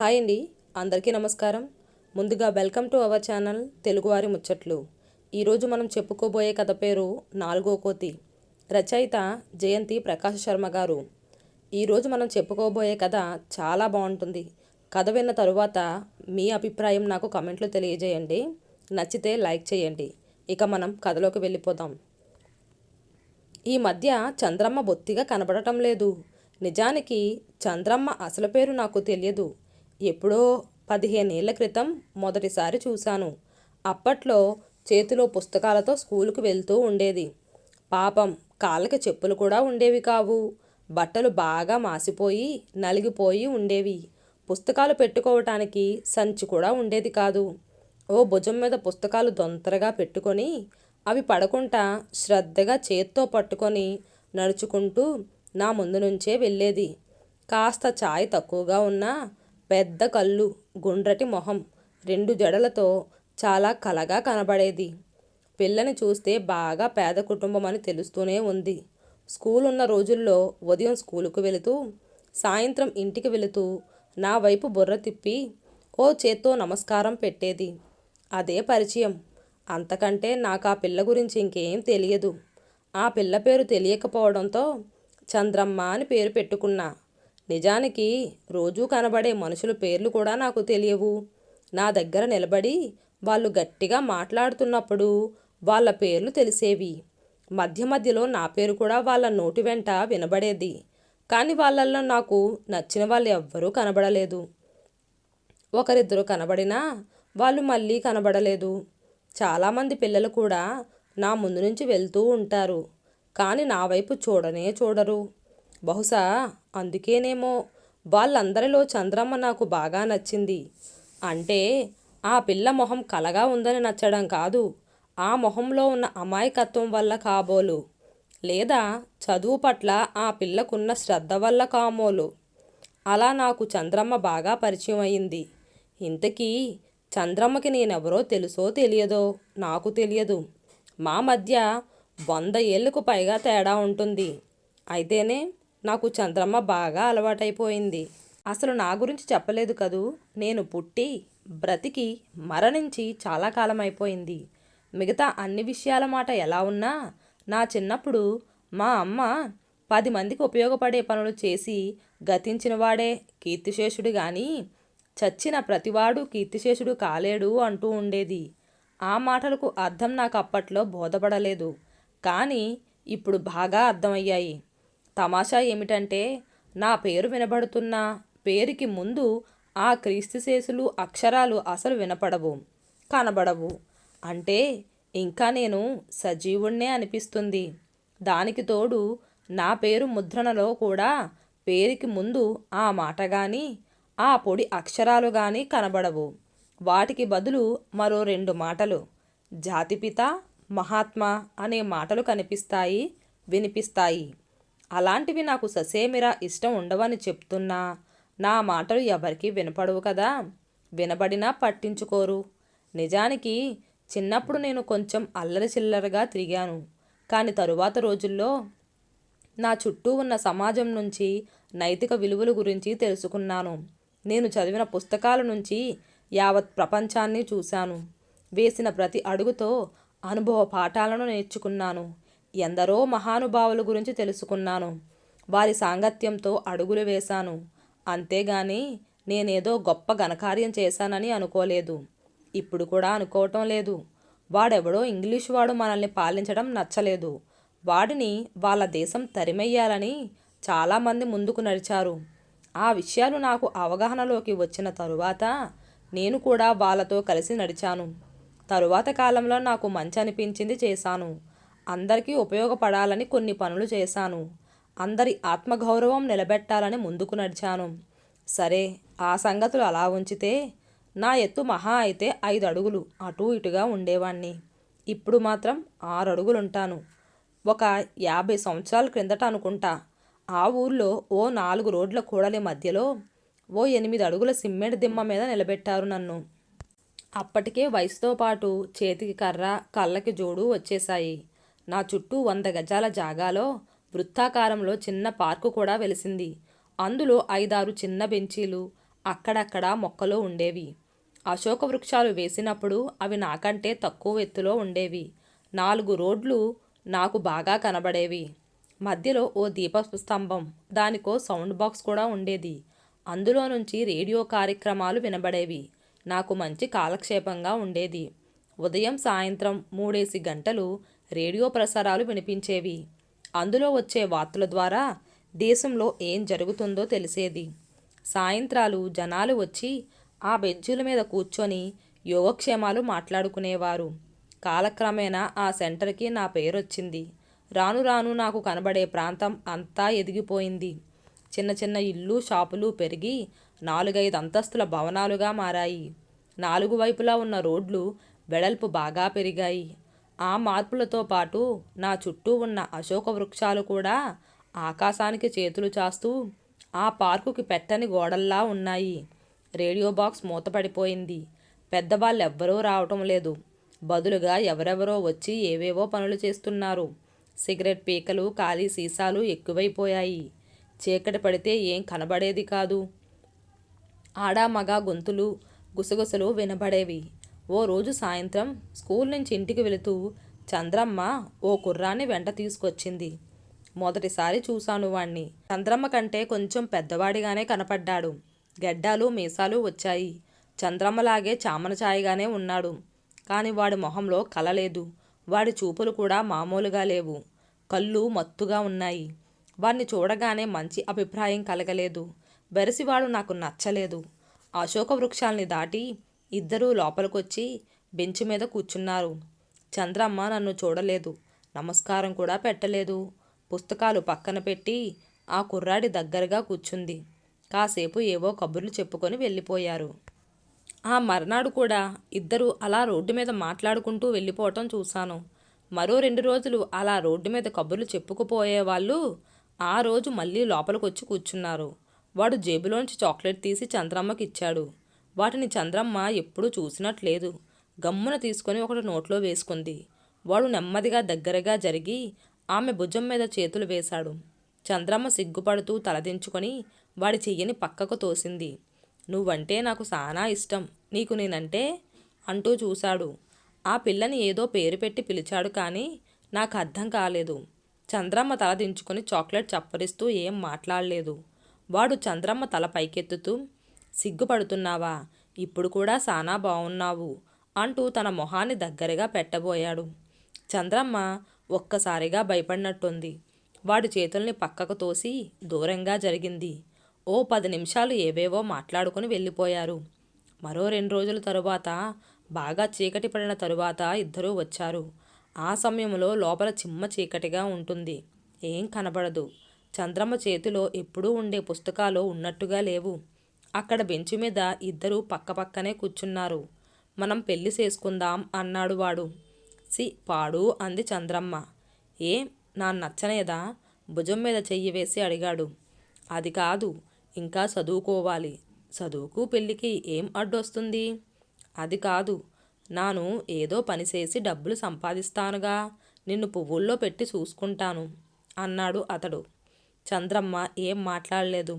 Hi అండి, అందరికీ నమస్కారం. ముందుగా వెల్కమ్ టు అవర్ ఛానల్ తెలుగువారి ముచ్చట్లు. ఈరోజు మనం చెప్పుకోబోయే కథ పేరు నాలుగో కోతి. రచయిత జయంతి ప్రకాశ శర్మ గారు. ఈరోజు మనం చెప్పుకోబోయే కథ చాలా బాగుంటుంది. కథ విన్న తరువాత మీ అభిప్రాయం నాకు కమెంట్లో తెలియజేయండి. నచ్చితే లైక్ చేయండి. ఇక మనం కథలోకి వెళ్ళిపోదాం. ఈ మధ్య చంద్రమ్మ బొత్తిగా కనబడటం లేదు. నిజానికి చంద్రమ్మ అసలు పేరు నాకు తెలియదు. ఎప్పుడో 15 ఏళ్ల క్రితం మొదటిసారి చూశాను. అప్పట్లో చేతిలో పుస్తకాలతో స్కూలుకు వెళ్తూ ఉండేది. పాపం కాళ్ళకి చెప్పులు కూడా ఉండేవి కావు. బట్టలు బాగా మాసిపోయి నలిగిపోయి ఉండేవి. పుస్తకాలు పెట్టుకోవటానికి సంచి కూడా ఉండేది కాదు. ఓ భుజం మీద పుస్తకాలు దొంతరగా పెట్టుకొని అవి పడకుండా శ్రద్ధగా చేత్తో పట్టుకొని నడుచుకుంటూ నా ముందు నుంచే వెళ్ళేది. కాస్త ఛాయ్ తక్కువగా ఉన్నా పెద్ద కళ్ళు, గుండ్రటి మొహం, 2 జడలతో చాలా కలగా కనబడేది. పిల్లని చూస్తే బాగా పేద కుటుంబం అని తెలుస్తూనే ఉంది. స్కూల్ ఉన్న రోజుల్లో ఉదయం స్కూలుకు వెళుతూ సాయంత్రం ఇంటికి వెళుతూ నా వైపు బుర్ర తిప్పి ఓ చేత్తో నమస్కారం పెట్టేది. అదే పరిచయం. అంతకంటే నాకు ఆ పిల్ల గురించి ఇంకేం తెలియదు. ఆ పిల్ల పేరు తెలియకపోవడంతో చంద్రమ్మ అని పేరు పెట్టుకున్నా. నిజానికి రోజూ కనబడే మనుషుల పేర్లు కూడా నాకు తెలియవు. నా దగ్గర నిలబడి వాళ్ళు గట్టిగా మాట్లాడుతున్నప్పుడు వాళ్ళ పేర్లు తెలిసేవి. మధ్య మధ్యలో నా పేరు కూడా వాళ్ళ నోటి వెంట వినబడేది. కానీ వాళ్ళల్లో నాకు నచ్చిన వాళ్ళు ఎవ్వరూ కనబడలేదు. ఒకరిద్దరు కనబడినా వాళ్ళు మళ్ళీ కనబడలేదు. చాలామంది పిల్లలు కూడా నా ముందు నుంచి వెళ్తూ ఉంటారు. కానీ నా వైపు చూడనే చూడరు. బహుశా అందుకేనేమో వాళ్ళందరిలో చంద్రమ్మ నాకు బాగా నచ్చింది. అంటే ఆ పిల్ల మొహం కలగా ఉందని నచ్చడం కాదు, ఆ మొహంలో ఉన్న అమాయకత్వం వల్ల కాబోలు, లేదా చదువు పట్ల ఆ పిల్లకున్న శ్రద్ధ వల్ల కామోలు. అలా నాకు చంద్రమ్మ బాగా పరిచయం అయింది. ఇంతకీ చంద్రమ్మకి నేనెవరో తెలుసో తెలియదో నాకు తెలియదు. మా మధ్య 100 ఏళ్లకు పైగా తేడా ఉంటుంది. అయితేనే నాకు చంద్రమ్మ బాగా అలవాటైపోయింది. అసలు నా గురించి చెప్పలేదు కదూ. నేను పుట్టి బ్రతికి మరణించి చాలా కాలం అయిపోయింది. మిగతా అన్ని విషయాల మాట ఎలా ఉన్నా నా చిన్నప్పుడు మా అమ్మ 10 మందికి ఉపయోగపడే పనులు చేసి గతించినవాడే కీర్తిశేషుడు గాని చచ్చిన ప్రతివాడు కీర్తిశేషుడు కాలేడు అంటూ ఉండేది. ఆ మాటలకు అర్థం నాకు అప్పట్లో బోధపడలేదు. కానీ ఇప్పుడు బాగా అర్థమయ్యాయి. తమాషా ఏమిటంటే నా పేరు వినబడుతున్న పేరుకి ముందు ఆ క్రీస్తుశేషులు అక్షరాలు అసలు వినపడవు, కనబడవు. అంటే ఇంకా నేను సజీవుణ్ణే అనిపిస్తుంది. దానికి తోడు నా పేరు ముద్రణలో కూడా పేరుకి ముందు ఆ మాట కానీ ఆ పొడి అక్షరాలు కానీ కనబడవు. వాటికి బదులు మరో 2 మాటలు జాతిపిత, మహాత్మా అనే మాటలు కనిపిస్తాయి, వినిపిస్తాయి. అలాంటివి నాకు ససేమిరా ఇష్టం ఉండవని చెప్తున్నా నా మాటలు ఎవరికి వినపడవు కదా. వినబడినా పట్టించుకోరు. నిజానికి చిన్నప్పుడు నేను కొంచెం అల్లరి చిల్లరగా తిరిగాను. కానీ తరువాత రోజుల్లో నా చుట్టూ ఉన్న సమాజం నుంచి నైతిక విలువల గురించి తెలుసుకున్నాను. నేను చదివిన పుస్తకాల నుంచి యావత్ ప్రపంచాన్ని చూశాను. వేసిన ప్రతి అడుగుతో అనుభవ పాఠాలను నేర్చుకున్నాను. ఎందరో మహానుభావుల గురించి తెలుసుకున్నాను. వారి సాంగత్యంతో అడుగులు వేశాను. అంతేగాని నేనేదో గొప్ప ఘనకార్యం చేశానని అనుకోలేదు. ఇప్పుడు కూడా అనుకోవటం లేదు. వాడెవడో ఇంగ్లీషు వాడు మనల్ని పాలించడం నచ్చలేదు. వాడిని వాళ్ళ దేశం తరిమెయ్యాలని చాలామంది ముందుకు నడిచారు. ఆ విషయాలు నాకు అవగాహనలోకి వచ్చిన తరువాత నేను కూడా వాళ్ళతో కలిసి నడిచాను. తరువాత కాలంలో నాకు మంచి అనిపించింది చేశాను. అందరికీ ఉపయోగపడాలని కొన్ని పనులు చేశాను. అందరి ఆత్మగౌరవం నిలబెట్టాలని ముందుకు నడిచాను. సరే, ఆ సంగతులు అలా ఉంచితే నా ఎత్తు మహా అయితే 5 అడుగులు అటూ ఇటుగా ఉండేవాణ్ణి. ఇప్పుడు మాత్రం 6 అడుగులుంటాను. ఒక 50 సంవత్సరాల క్రిందట అనుకుంటా ఆ ఊర్లో ఓ 4 రోడ్ల కూడలి మధ్యలో ఓ 8 అడుగుల సిమెంట్ దిమ్మ మీద నిలబెట్టారు నన్ను. అప్పటికే వయసుతో పాటు చేతికి కర్ర, కళ్ళకి జోడు వచ్చేశాయి. నా చుట్టూ 100 గజాల జాగాలో వృత్తాకారంలో చిన్న పార్కు కూడా వెలిసింది. అందులో 5-6 చిన్న బెంచీలు, అక్కడక్కడ మొక్కలు ఉండేవి. అశోక వృక్షాలు వేసినప్పుడు అవి నాకంటే తక్కువ ఎత్తులో ఉండేవి. 4 రోడ్లు నాకు బాగా కనబడేవి. మధ్యలో ఓ దీపస్తంభం, దానికో సౌండ్ బాక్స్ కూడా ఉండేది. అందులో నుంచి రేడియో కార్యక్రమాలు వినబడేవి. నాకు మంచి కాలక్షేపంగా ఉండేది. ఉదయం సాయంత్రం 3 గంటలు రేడియో ప్రసారాలు వినిపించేవి. అందులో వచ్చే వార్తల ద్వారా దేశంలో ఏం జరుగుతుందో తెలిసేది. సాయంత్రాలు జనాలు వచ్చి ఆ బెంచీల మీద కూర్చొని యోగక్షేమాలు మాట్లాడుకునేవారు. కాలక్రమేణా ఆ సెంటర్కి నా పేరొచ్చింది. రాను రాను నాకు కనబడే ప్రాంతం అంతా ఎదిగిపోయింది. చిన్న చిన్న ఇళ్ళు, షాపులు పెరిగి 4-5 అంతస్తుల భవనాలుగా మారాయి. 4 వైపులా ఉన్న రోడ్లు వెడల్పు బాగా పెరిగాయి. ఆ మార్పులతో పాటు నా చుట్టూ ఉన్న అశోక వృక్షాలు కూడా ఆకాశానికి చేతులు చాస్తూ ఆ పార్కుకి పెట్టని గోడల్లా ఉన్నాయి. Radio box మూతపడిపోయింది. పెద్దవాళ్ళెవ్వరూ రావటం లేదు. బదులుగా ఎవరెవరో వచ్చి ఏవేవో పనులు చేస్తున్నారు. సిగరెట్ పీకలు, ఖాళీ సీసాలు ఎక్కువైపోయాయి. చీకటి పడితే ఏం కనబడేది కాదు. ఆడా మగ గొంతులు, గుసగుసలు వినబడేవి. ఓ రోజు సాయంత్రం స్కూల్ నుంచి ఇంటికి వెళుతూ చంద్రమ్మ ఓ కుర్రాన్ని వెంట తీసుకొచ్చింది. మొదటిసారి చూశాను వాణ్ణి. చంద్రమ్మ కంటే కొంచెం పెద్దవాడిగానే కనపడ్డాడు. గెడ్డాలు, మీసాలు వచ్చాయి. చంద్రమ్మలాగే చామన ఛాయగానే ఉన్నాడు. కాని వాడి మొహంలో కల లేదు. వాడి చూపులు కూడా మామూలుగా లేవు. కళ్ళు మత్తుగా ఉన్నాయి. వాణ్ణి చూడగానే మంచి అభిప్రాయం కలగలేదు. బెరసివాడు నాకు నచ్చలేదు. అశోక వృక్షాల్ని దాటి ఇద్దరూ లోపలికొచ్చి బెంచ్ మీద కూర్చున్నారు. చంద్రమ్మ నన్ను చూడలేదు. నమస్కారం కూడా పెట్టలేదు. పుస్తకాలు పక్కన పెట్టి ఆ కుర్రాడి దగ్గరగా కూర్చుంది. కాసేపు ఏవో కబుర్లు చెప్పుకొని వెళ్ళిపోయారు. ఆ మర్నాడు కూడా ఇద్దరు అలా రోడ్డు మీద మాట్లాడుకుంటూ వెళ్ళిపోవటం చూశాను. మరో 2 రోజులు అలా రోడ్డు మీద కబుర్లు చెప్పుకుపోయేవాళ్ళు ఆ రోజు మళ్ళీ లోపలికొచ్చి కూర్చున్నారు. వాడు జేబులోంచి చాక్లెట్ తీసి చంద్రమ్మకి ఇచ్చాడు. వాటిని చంద్రమ్మ ఎప్పుడూ చూసినట్లేదు. గమ్మున తీసుకొని ఒకటి నోట్లో వేసుకుంది. వాడు నెమ్మదిగా దగ్గరగా జరిగి ఆమె భుజం మీద చేతులు వేశాడు. చంద్రమ్మ సిగ్గుపడుతూ తలదించుకొని వాడి చెయ్యిని పక్కకు తోసింది. నువ్వంటే నాకు సానా ఇష్టం, నీకు నేనంటే అంటూ చూశాడు. ఆ పిల్లని ఏదో పేరు పెట్టి పిలిచాడు కానీ నాకు అర్థం కాలేదు. చంద్రమ్మ తల దించుకొని చాక్లెట్ చప్పరిస్తూ ఏం మాట్లాడలేదు. వాడు చంద్రమ్మ తల పైకెత్తుతూ, సిగ్గుపడుతున్నావా? ఇప్పుడు కూడా సానా బావున్నావు అంటూ తన మొహాన్ని దగ్గరగా పెట్టబోయాడు. చంద్రమ్మ ఒక్కసారిగా భయపడినట్టుంది. వాడి చేతుల్ని పక్కకు తోసి దూరంగా జరిగింది. ఓ 10 నిమిషాలు ఏవేవో మాట్లాడుకుని వెళ్ళిపోయారు. మరో 2 రోజుల తరువాత బాగా చీకటి పడిన తరువాత ఇద్దరూ వచ్చారు. ఆ సమయంలో లోపల చిమ్మ చీకటిగా ఉంటుంది. ఏం కనబడదు. చంద్రమ్మ చేతిలో ఎప్పుడూ ఉండే పుస్తకాలు ఉన్నట్టుగా లేవు. అక్కడ బెంచ్ మీద ఇద్దరూ పక్కపక్కనే కూర్చున్నారు. మనం పెళ్లి చేసుకుందాం అన్నాడు వాడు. పాడు అంది చంద్రమ్మ. ఏం నా నచ్చనేదా? భుజం మీద చెయ్యి వేసి అడిగాడు. అది కాదు, ఇంకా చదువుకోవాలి. చదువుకు పెళ్ళికి ఏం అడ్డొస్తుంది? అది కాదు, నాను ఏదో పని చేసి డబ్బులు సంపాదిస్తానుగా, నిన్ను పువ్వుల్లో పెట్టి చూసుకుంటాను అన్నాడు అతడు. చంద్రమ్మ ఏం మాట్లాడలేదు.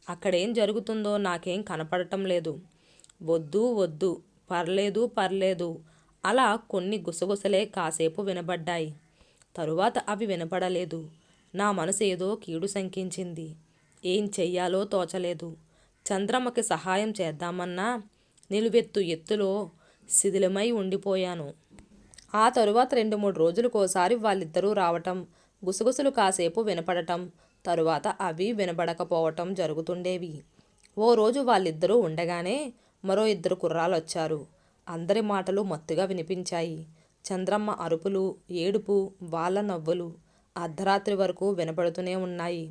అక్కడేం జరుగుతుందో నాకేం కనపడటం లేదు. వద్దు వద్దు, పర్లేదు పర్లేదు, అలా కొన్ని గుసగుసలే కాసేపు వినబడ్డాయి. తరువాత అవి వినపడలేదు. నా మనసు ఏదో కీడు శంకించింది. ఏం చెయ్యాలో తోచలేదు. చంద్రమ్మకి సహాయం చేద్దామన్నా నిలువెత్తు ఎత్తులో శిథిలమై ఉండిపోయాను. ఆ తరువాత 2-3 రోజులకోసారి వాళ్ళిద్దరూ రావటం, గుసగుసలు కాసేపు వినపడటం, తరువాత అవి వినబడకపోవటం జరుగుతుండేవి. ఓ రోజు వాళ్ళిద్దరూ ఉండగానే మరో 2 కుర్రాళ్ళొచ్చారు. అందరి మాటలు మత్తుగా వినిపించాయి. చంద్రమ్మ అరుపులు, ఏడుపు, వాళ్ళ నవ్వులు అర్ధరాత్రి వరకు వినపడుతూనే ఉన్నాయి.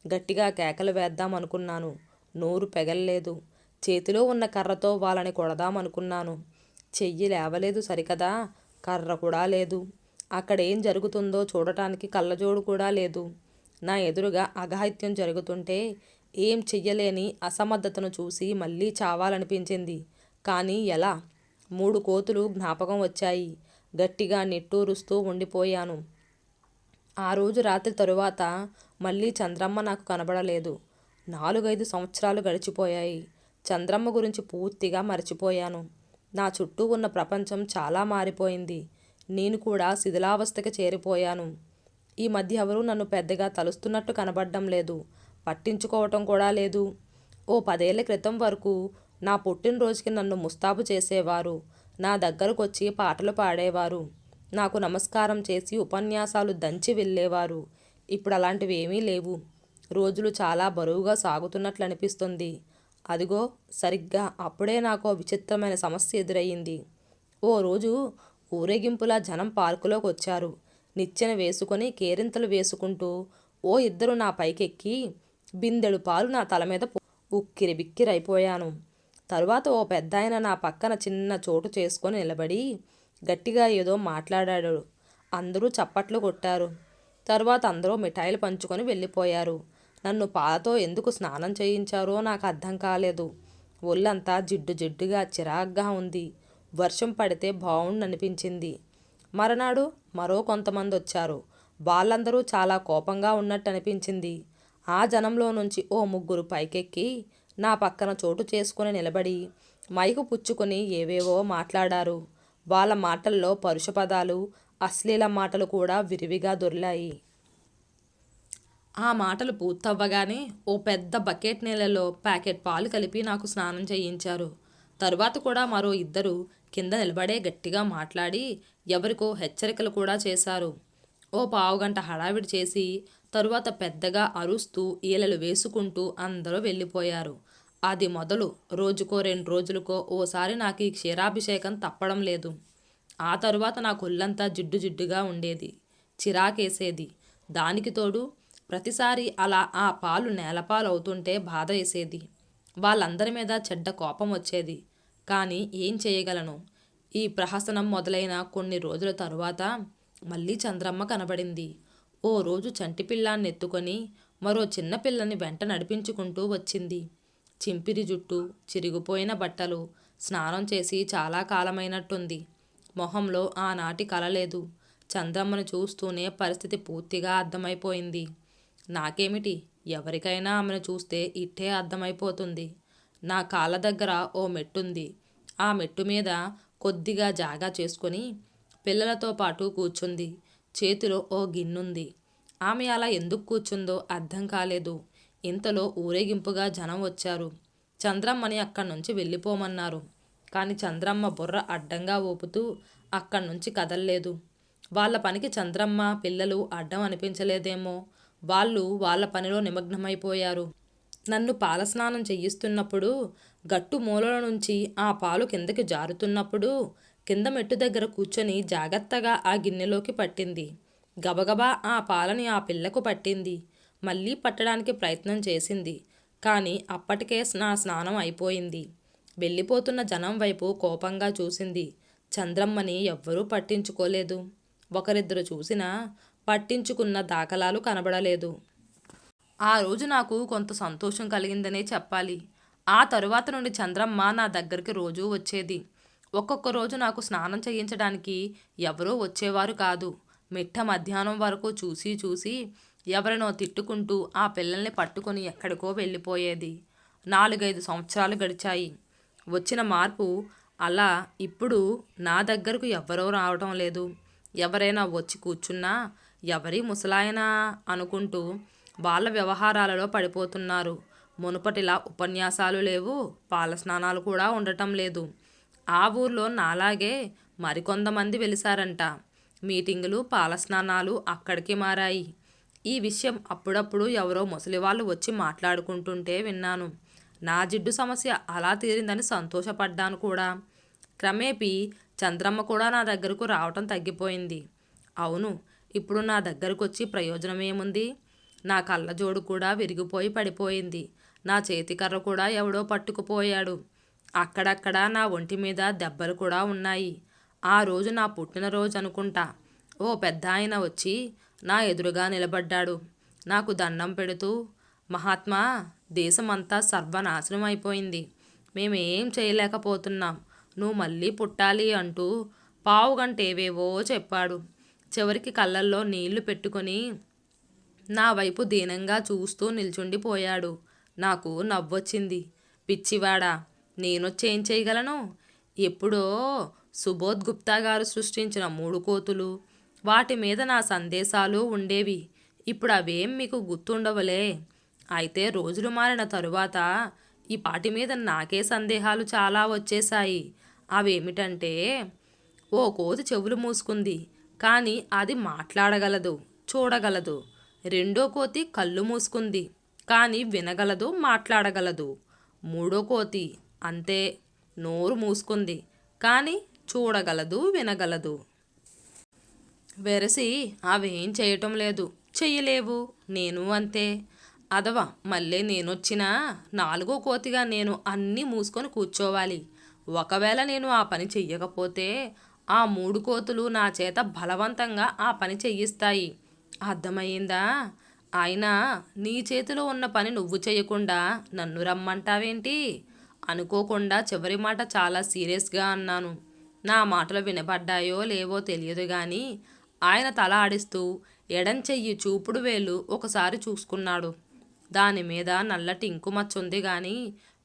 గట్టిగా కేకలు వేద్దామనుకున్నాను. నోరు పెగల్లేదు. చేతిలో ఉన్న కర్రతో వాళ్ళని కొడదామనుకున్నాను. చెయ్యి లేవలేదు సరికదా, కర్ర కూడా లేదు. అక్కడేం జరుగుతుందో చూడటానికి కళ్ళజోడు కూడా లేదు. నా ఎదురుగా అఘాయిత్యం జరుగుతుంటే ఏం చెయ్యలేని అసమర్థతను చూసి మళ్ళీ చావాలనిపించింది. కానీ ఎలా? 3 కోతులు జ్ఞాపకం వచ్చాయి. గట్టిగా నిట్టూరుస్తూ ఉండిపోయాను. ఆ రోజు రాత్రి తరువాత మళ్ళీ చంద్రమ్మ నాకు కనబడలేదు. 4-5 సంవత్సరాలు గడిచిపోయాయి. చంద్రమ్మ గురించి పూర్తిగా మర్చిపోయాను. నా చుట్టూ ఉన్న ప్రపంచం చాలా మారిపోయింది. నేను కూడా శిథిలావస్థకి చేరిపోయాను. ఈ మధ్య ఎవరూ నన్ను పెద్దగా తలుస్తున్నట్టు కనబడడం లేదు. పట్టించుకోవటం కూడా లేదు. ఓ 10 ఏళ్ల క్రితం వరకు నా పుట్టినరోజుకి నన్ను ముస్తాబు చేసేవారు. నా దగ్గరకొచ్చి పాటలు పాడేవారు. నాకు నమస్కారం చేసి ఉపన్యాసాలు దంచి వెళ్ళేవారు. ఇప్పుడు అలాంటివి ఏమీ లేవు. రోజులు చాలా బరువుగా సాగుతున్నట్లు అనిపిస్తుంది. అదిగో సరిగ్గా అప్పుడే నాకు విచిత్రమైన సమస్య ఎదురయ్యింది. ఓ రోజు ఊరేగింపులా జనం పార్కులోకి వచ్చారు. నిచ్చెన వేసుకొని కేరింతలు వేసుకుంటూ ఓ ఇద్దరు నా పైకెక్కి బిందెడు పాలు నా తల మీద ఉక్కిరి బిక్కిరైపోయాను. తరువాత ఓ పెద్దాయన నా పక్కన చిన్న చోటు చేసుకొని నిలబడి గట్టిగా ఏదో మాట్లాడాడు. అందరూ చప్పట్లు కొట్టారు. తరువాత అందరూ మిఠాయిలు పంచుకొని వెళ్ళిపోయారు. నన్ను పాలతో ఎందుకు స్నానం చేయించారో నాకు అర్థం కాలేదు. ఒళ్ళంతా జిడ్డు జిడ్డుగా చిరాగ్గా ఉంది. వర్షం పడితే బావుండనిపించింది. మరనాడు మరో కొంతమంది వచ్చారు. వాళ్ళందరూ చాలా కోపంగా ఉన్నట్టు అనిపించింది. ఆ జనంలో నుంచి ఓ 3 పైకెక్కి నా పక్కన చోటు చేసుకుని నిలబడి మైకు పుచ్చుకొని ఏవేవో మాట్లాడారు. వాళ్ళ మాటల్లో పరుష పదాలు, అశ్లీల మాటలు కూడా విరివిగా దొర్లాయి. ఆ మాటలు పూర్తవ్వగానే ఓ పెద్ద బకెట్ నీళ్ళలో ప్యాకెట్ పాలు కలిపి నాకు స్నానం చేయించారు. తరువాత కూడా మరో ఇద్దరు కింద నిలబడే గట్టిగా మాట్లాడి ఎవరికో హెచ్చరికలు కూడా చేశారు. ఓ పావుగంట హడావిడి చేసి తరువాత పెద్దగా అరుస్తూ ఈలలు వేసుకుంటూ అందరూ వెళ్ళిపోయారు. అది మొదలు రోజుకో 2 రోజులకో ఓసారి నాకు ఈ క్షీరాభిషేకం తప్పడం లేదు. ఆ తరువాత నాకు ఒళ్ళంతా జిడ్డు జిడ్డుగా ఉండేది. చిరాకేసేది. దానికి తోడు ప్రతిసారి అలా ఆ పాలు నేలపాలు అవుతుంటే బాధ వేసేది. వాళ్ళందరి మీద చెడ్డ కోపం వచ్చేది. కానీ ఏం చేయగలను? ఈ ప్రహసనం మొదలైన కొన్ని రోజుల తరువాత మళ్ళీ చంద్రమ్మ కనబడింది. ఓ రోజు చంటి పిల్లాన్ని ఎత్తుకొని మరో చిన్న పిల్లని వెంట నడిపించుకుంటూ వచ్చింది. చింపిరి జుట్టు, చిరిగిపోయిన బట్టలు, స్నానం చేసి చాలా కాలమైనట్టుంది. మొహంలో ఆనాటి కల లేదు. చంద్రమ్మను చూస్తూనే పరిస్థితి పూర్తిగా అర్థమైపోయింది. నాకేమిటి, ఎవరికైనా ఆమెను చూస్తే ఇట్టే అర్థమైపోతుంది. నా కాళ్ళ దగ్గర ఓ మెట్టుంది. ఆ మెట్టు మీద కొద్దిగా జాగా చేసుకొని పిల్లలతో పాటు కూర్చుంది. చేతిలో ఓ గిన్నుంది. ఆమె అలా ఎందుకు కూర్చుందో అర్థం కాలేదు. ఇంతలో ఊరేగింపుగా జనం వచ్చారు. చంద్రమ్మని అక్కడి నుంచి వెళ్ళిపోమన్నారు. కానీ చంద్రమ్మ బుర్ర అడ్డంగా ఊపుతూ అక్కడి నుంచి కదల్లేదు. వాళ్ళ పనికి చంద్రమ్మ పిల్లలు అడ్డం అనిపించలేదేమో. వాళ్ళు వాళ్ళ పనిలో నిమగ్నమైపోయారు. నన్ను పాలస్నానం చెయ్యిస్తున్నప్పుడు గట్టు మూలల నుంచి ఆ పాలు కిందకి జారుతున్నప్పుడు కింద మెట్టు దగ్గర కూర్చొని జాగ్రత్తగా ఆ గిన్నెలోకి పట్టింది. గబగబా ఆ పాలని ఆ పిల్లకు పట్టింది. మళ్ళీ పట్టడానికి ప్రయత్నం చేసింది. కానీ అప్పటికే నా స్నానం అయిపోయింది. వెళ్ళిపోతున్న జనం వైపు కోపంగా చూసింది. చంద్రమ్మని ఎవ్వరూ పట్టించుకోలేదు. ఒకరిద్దరు చూసినా పట్టించుకున్న దాఖలాలు కనబడలేదు. ఆ రోజు నాకు కొంత సంతోషం కలిగిందనే చెప్పాలి. ఆ తరువాత నుండి చంద్రమ్మ నా దగ్గరికి రోజూ వచ్చేది. ఒక్కొక్క రోజు నాకు స్నానం చేయించడానికి ఎవరూ వచ్చేవారు కాదు. మిట్ట మధ్యాహ్నం వరకు చూసి చూసి ఎవరినో తిట్టుకుంటూ ఆ పిల్లల్ని పట్టుకొని ఎక్కడికో వెళ్ళిపోయేది. 4-5 సంవత్సరాలు గడిచాయి. వచ్చిన మార్పు అలా ఇప్పుడు నా దగ్గరకు ఎవ్వరూ రావటం లేదు. ఎవరైనా వచ్చి కూర్చున్నా ఎవరి ముసలాయనా అనుకుంటూ వాళ్ళ వ్యవహారాలలో పడిపోతున్నారు. మునుపటిలా ఉపన్యాసాలు లేవు, పాల స్నానాలు కూడా ఉండటం లేదు. ఆ ఊర్లో నాలాగే మరికొంతమంది వెలిసారంట. మీటింగులు, పాల స్నానాలు అక్కడికి మారాయి. ఈ విషయం అప్పుడప్పుడు ఎవరో ముసలివాళ్ళు వచ్చి మాట్లాడుకుంటుంటే విన్నాను. నా జిడ్డు సమస్య అలా తీరిందని సంతోషపడ్డాను కూడా. క్రమేపీ చంద్రమ్మ కూడా నా దగ్గరకు రావటం తగ్గిపోయింది. అవును, ఇప్పుడు నా దగ్గరకు వచ్చి ప్రయోజనం ఏముంది? నా కళ్ళజోడు కూడా విరిగిపోయి పడిపోయింది. నా చేతికర్ర కూడా ఎవడో పట్టుకుపోయాడు. అక్కడక్కడ నా ఒంటి మీద దెబ్బలు కూడా ఉన్నాయి. ఆ రోజు నా పుట్టినరోజు అనుకుంటా. ఓ పెద్దాయన వచ్చి నా ఎదురుగా నిలబడ్డాడు. నాకు దండం పెడుతూ, మహాత్మా, దేశమంతా సర్వనాశనం అయిపోయింది. మేమేం చేయలేకపోతున్నాం. నువ్వు మళ్ళీ పుట్టాలి అంటూ పావుగంటేవేవో చెప్పాడు. చివరికి కళ్ళల్లో నీళ్లు పెట్టుకొని నా వైపు దీనంగా చూస్తూ నిల్చుండిపోయాడు. నాకు నవ్వొచ్చింది. పిచ్చివాడా, నేనొచ్చి ఏం చేయగలను? ఎప్పుడో సుబోధ్ గుప్తా గారు సృష్టించిన 3 కోతులు, వాటి మీద నా సందేశాలు ఉండేవి. ఇప్పుడు అవేం మీకు గుర్తుండవులే. అయితే రోజులు మారిన తరువాత ఈ పాటి మీద నాకే సందేహాలు చాలా వచ్చేశాయి. అవేమిటంటే, ఓ కోతి చెవులు మూసుకుంది, కానీ అది మాట్లాడగలదు, చూడగలదు. రెండో కోతి కళ్ళు మూసుకుంది, కానీ వినగలదు, మాట్లాడగలదు. మూడో కోతి అంతే, నోరు మూసుకుంది, కానీ చూడగలదు, వినగలదు. వెరసి అవేం చేయటం లేదు, చెయ్యలేవు. నేను అంతే. అదవా మళ్ళీ నేనొచ్చినా 4వ కోతిగా నేను అన్నీ మూసుకొని కూర్చోవాలి. ఒకవేళ నేను ఆ పని చెయ్యకపోతే ఆ 3 కోతులు నా చేత బలవంతంగా ఆ పని చెయ్యిస్తాయి. అర్థమయ్యిందా? అయినా నీ చేతిలో ఉన్న పని నువ్వు చేయకుండా నన్ను రమ్మంటావేంటి? అనుకోకుండా చివరి మాట చాలా సీరియస్గా అన్నాను. నా మాటలు వినబడ్డాయో లేవో తెలియదు గాని ఆయన తల ఆడిస్తూ ఎడం చెయ్యి చూపుడు వేలు ఒకసారి చూసుకున్నాడు. దాని మీద నల్లటి ఇంకుమచ్చుంది గాని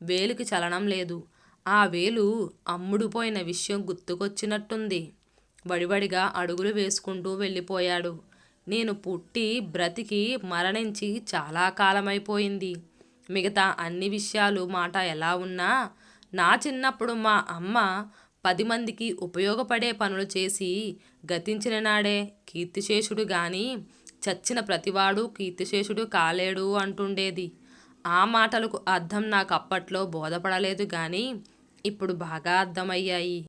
వేలుకి చలనం లేదు. ఆ వేలు అమ్ముడుపోయిన విషయం గుర్తుకొచ్చినట్టుంది. వడివడిగా అడుగులు వేసుకుంటూ వెళ్ళిపోయాడు. నేను పుట్టి బ్రతికి మరణించి చాలా కాలమైపోయింది. మిగతా అన్ని విషయాలు మాట ఎలా ఉన్నా నా చిన్నప్పుడు మా అమ్మ 10 మందికి ఉపయోగపడే పనులు చేసి గతించిన నాడే కీర్తిశేషుడు గాని చచ్చిన ప్రతివాడు కీర్తిశేషుడు కాలేడు అంటుండేది. ఆ మాటలకు అర్థం నాకు అప్పట్లో బోధపడలేదు గాని ఇప్పుడు బాగా అర్థమయ్యాయి.